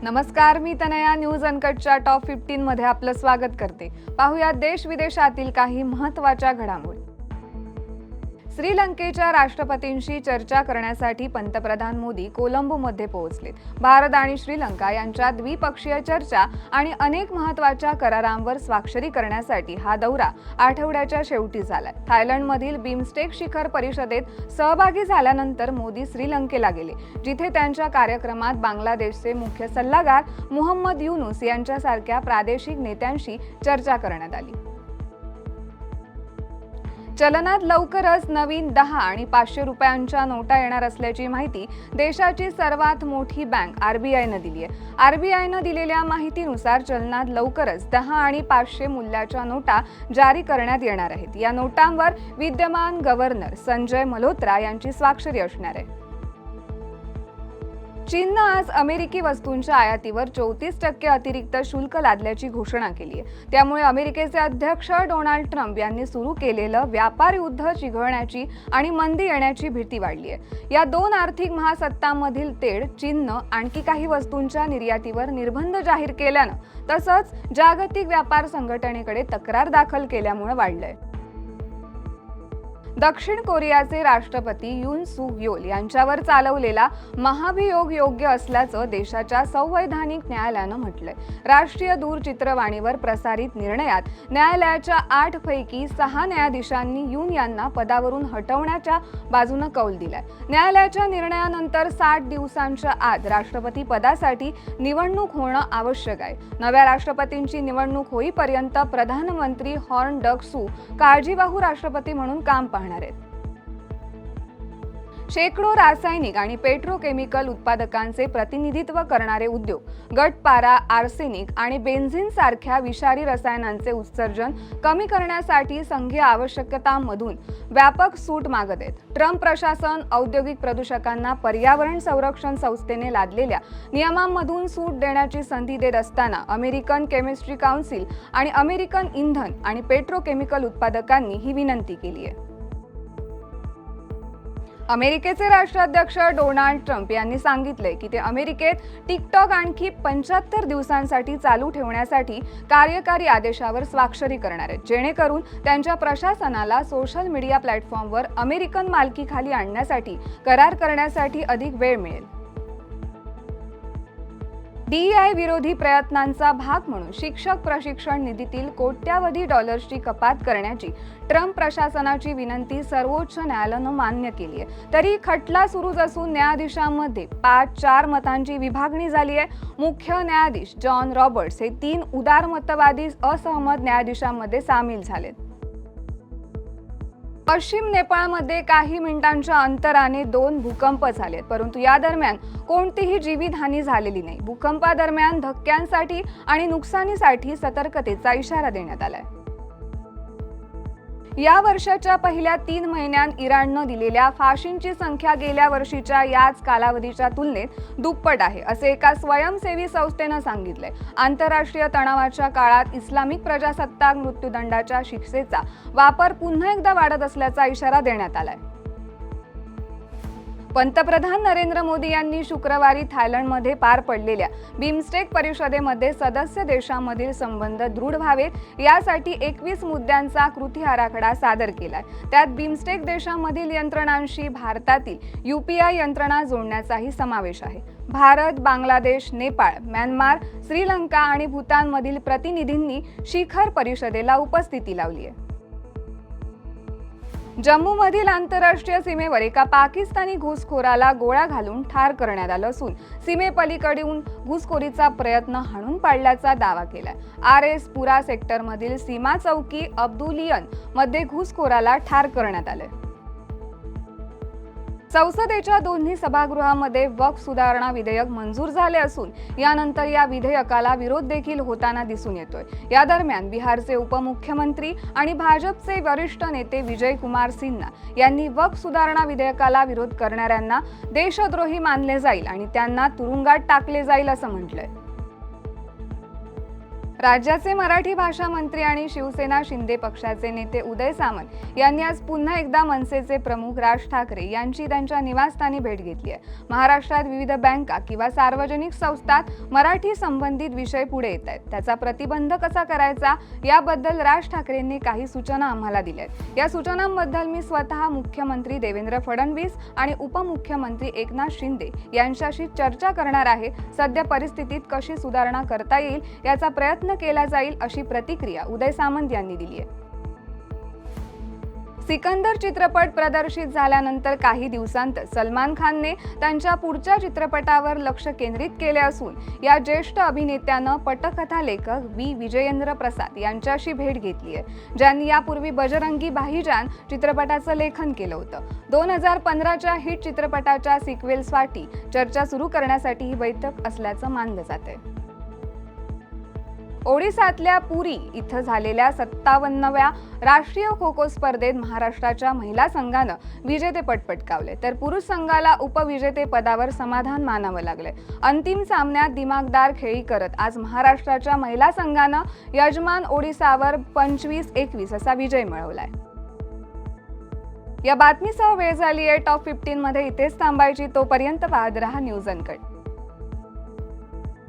नमस्कार, मी Tanaya. News अनकटच्या top 15 मध्ये आपलं स्वागत करते. पाहूया देश विदेशातील काही महत्त्वाच्या घडामोडी. श्रीलंकेच्या राष्ट्रपतींशी चर्चा करण्यासाठी पंतप्रधान मोदी कोलंबोमध्ये पोहोचले. भारत आणि श्रीलंका यांच्या द्विपक्षीय चर्चा आणि अनेक महत्त्वाच्या करारांवर स्वाक्षरी करण्यासाठी हा दौरा आठवड्याच्या शेवटी झालाय. थायलंडमधील बिमस्टेक शिखर परिषदेत सहभागी झाल्यानंतर मोदी श्रीलंकेला गेले, जिथे त्यांच्या कार्यक्रमात बांगलादेशचे मुख्य सल्लागार मोहम्मद युनूस यांच्यासारख्या प्रादेशिक नेत्यांशी चर्चा करण्यात आली. चलनात लवकरच नवीन 10 आणि 500 रुपयांच्या नोटा येणार असल्याची माहिती देशाची सर्वात मोठी बँक आरबीआयनं दिली आहे. आरबीआयनं दिलेल्या माहितीनुसार चलनात लवकरच 10 आणि 500 मूल्याच्या नोटा जारी करण्यात येणार आहेत. या नोटांवर विद्यमान गव्हर्नर संजय मल्होत्रा यांची स्वाक्षरी असणार आहे. चीननं आज अमेरिकी वस्तूंच्या आयातीवर 34% अतिरिक्त शुल्क लादल्याची घोषणा केली आहे. त्यामुळे अमेरिकेचे अध्यक्ष डोनाल्ड ट्रम्प यांनी सुरू केलेलं व्यापार युद्ध चिघळण्याची आणि मंदी येण्याची भीती वाढली आहे. या दोन आर्थिक महासत्तांमधील तेढ चीननं आणखी काही वस्तूंच्या निर्यातीवर निर्बंध जाहीर केल्यानं तसंच जागतिक व्यापार संघटनेकडे तक्रार दाखल केल्यामुळे वाढलंय. दक्षिण कोरियाचे राष्ट्रपती युन सुक योल यांच्यावर चालवलेला महाभियोग योग्य असल्याचं देशाच्या संवैधानिक न्यायालयानं म्हटलंय. राष्ट्रीय दूरचित्रवाणीवर प्रसारित निर्णयात न्यायालयाच्या 8 पैकी 6 न्यायाधीशांनी युन यांना पदावरून हटवण्याच्या बाजूनं कौल दिलाय. न्यायालयाच्या निर्णयानंतर 60 दिवसांच्या आत राष्ट्रपती पदासाठी निवडणूक होणं आवश्यक आहे. नव्या राष्ट्रपतींची निवडणूक होईपर्यंत प्रधानमंत्री हॉर्न डक सू काळजीवाहू राष्ट्रपती म्हणून काम पाहणार आहेत. शेकडो रासायनिक आणि पेट्रोकेमिकल उत्पादकांचे प्रतिनिधित्व करणारे उद्योग गटपारा, आर्सेनिक आणि बेन्झिन सारख्या विषारी रसायनांचे उत्सर्जन कमी करण्यासाठी संघीय आवश्यकतांमधून व्यापक सूट मागत आहेत. ट्रम्प प्रशासन औद्योगिक प्रदूषकांना पर्यावरण संरक्षण संस्थेने लादलेल्या नियमांमधून सूट देण्याची संधी देत असताना अमेरिकन केमिस्ट्री काउन्सिल आणि अमेरिकन इंधन आणि पेट्रोकेमिकल उत्पादकांनी ही विनंती केली आहे. अमेरिकेचे राष्ट्राध्यक्ष डोनाल्ड ट्रम्प यांनी सांगितले की ते अमेरिकेत टिकटॉक आणखी 75 दिवसांसाठी चालू ठेवण्यासाठी कार्यकारी आदेशावर स्वाक्षरी करणार आहेत, जेणेकरून त्यांच्या प्रशासनाला सोशल मीडिया प्लॅटफॉर्मवर अमेरिकन मालकीखाली आणण्यासाठी करार करण्यासाठी अधिक वेळ मिळेल. DEI विरोधी प्रयत्नांचा भाग म्हणून शिक्षक प्रशिक्षण निधीतील कोट्यावधी डॉलर्सची कपात करण्याची ट्रम्प प्रशासनाची विनंती सर्वोच्च न्यायालयानं मान्य केली आहे. तरी खटला सुरूच असून न्यायाधीशांमध्ये 5-4 मतांची विभागणी झाली आहे. मुख्य न्यायाधीश जॉन रॉबर्ट्स हे 3 उदारमतवादी असहमत न्यायाधीशांमध्ये सामील झालेत. पश्चिम नेपाळमध्ये काही मिनिटांच्या अंतराने 2 भूकंप झालेत, परंतु या दरम्यान कोणतीही जीवितहानी झालेली नाही. भूकंपादरम्यान धक्क्यांसाठी आणि नुकसानीसाठी सतर्कतेचा इशारा देण्यात आलाय. या वर्षाच्या पहिल्या 3 महिन्यांत इराणनं दिलेल्या फाशींची संख्या गेल्या वर्षीच्या याच कालावधीच्या तुलनेत दुप्पट आहे, असे एका स्वयंसेवी संस्थेनं सांगितलंय. आंतरराष्ट्रीय तणावाच्या काळात इस्लामिक प्रजासत्ताक मृत्यूदंडाच्या शिक्षेचा वापर पुन्हा एकदा वाढत असल्याचा इशारा देण्यात आलाय. पंतप्रधान नरेंद्र मोदी यांनी शुक्रवारी थायलंडमध्ये पार पडलेल्या बिमस्टेक परिषदेमध्ये सदस्य देशांमधील संबंध दृढ व्हावेत यासाठी 21 मुद्द्यांचा कृती आराखडा सादर केलाय. त्यात बिमस्टेक देशांमधील यंत्रणांशी भारतातील UPI यंत्रणा जोडण्याचाही समावेश आहे. भारत, बांगलादेश, नेपाळ, म्यानमार, श्रीलंका आणि भूतानमधील प्रतिनिधींनी शिखर परिषदेला उपस्थिती लावली आहे. जम्मूमधील आंतरराष्ट्रीय सीमेवर एका पाकिस्तानी घुसखोराला गोळ्या घालून ठार करण्यात आलं असून सीमेपलीकडून घुसखोरीचा प्रयत्न हाणून पाडल्याचा दावा केलाय. RS पुरा सेक्टरमधील सीमा चौकी अब्दुलियन मध्ये घुसखोराला ठार करण्यात आले. संसदेच्या दोन्ही सभागृहामध्ये वक्फ सुधारणा विधेयक मंजूर झाले असून यानंतर या विधेयकाला विरोध देखील होताना दिसून येतोय. या दरम्यान बिहारचे उपमुख्यमंत्री आणि भाजपचे वरिष्ठ नेते विजय कुमार सिन्हा यांनी वक्फ सुधारणा विधेयकाला विरोध करणाऱ्यांना देशद्रोही मानले जाईल आणि त्यांना तुरुंगात टाकले जाईल असं म्हटलंय. राज्याचे मराठी भाषा मंत्री आणि शिवसेना शिंदे पक्षाचे नेते उदय सामंत यांनी आज पुन्हा एकदा मनसेचे प्रमुख राज ठाकरे यांची त्यांच्या निवासस्थानी भेट घेतली आहे. महाराष्ट्रात विविध बँका किंवा सार्वजनिक संस्थांत मराठी संबंधित विषय पुढे येत आहेत. त्याचा प्रतिबंध कसा करायचा याबद्दल राज ठाकरेंनी काही सूचना आम्हाला दिल्या आहेत. या सूचनांबद्दल मी स्वतः मुख्यमंत्री देवेंद्र फडणवीस आणि उपमुख्यमंत्री एकनाथ शिंदे यांच्याशी चर्चा करणार आहे. सध्या परिस्थितीत कशी सुधारणा करता येईल याचा प्रयत्न केला जाईल अशी प्रतिक्रिया उदय सामंत यांनी दिली आहे. सिकंदर चित्रपट प्रदर्शित झाल्यानंतर काही दिवसांत सलमान खानने त्यांच्या पुढच्या चित्रपटावर लक्ष केंद्रित केले असून या ज्येष्ठ अभिनेत्यानं पटकथा लेखक विजेंद्र प्रसाद यांच्याशी भेट घेतली आहे, ज्यांनी यापूर्वी बजरंगी भाईजान चित्रपटाचं लेखन केलं होतं. 2015च्या हिट चित्रपटाच्या सिक्वेल्ससाठी चर्चा सुरू करण्यासाठी ही बैठक असल्याचं मानलं जातंय. ओडिसातल्या पुरी इथं झालेल्या 57व्या राष्ट्रीय खो खो स्पर्धेत महाराष्ट्राच्या महिला संघानं विजेतेपद पटकावले, तर पुरुष संघाला उपविजेतेपदावर समाधान मानावं लागलंय. अंतिम सामन्यात दिमागदार खेळी करत आज महाराष्ट्राच्या महिला संघानं यजमान ओडिसावर 25-21 असा विजय मिळवलाय. या बातमीसह वेळ झाली आहे टॉप 15 मध्ये इथेच थांबायची. तोपर्यंत पाहत रहा न्यूज अनकट.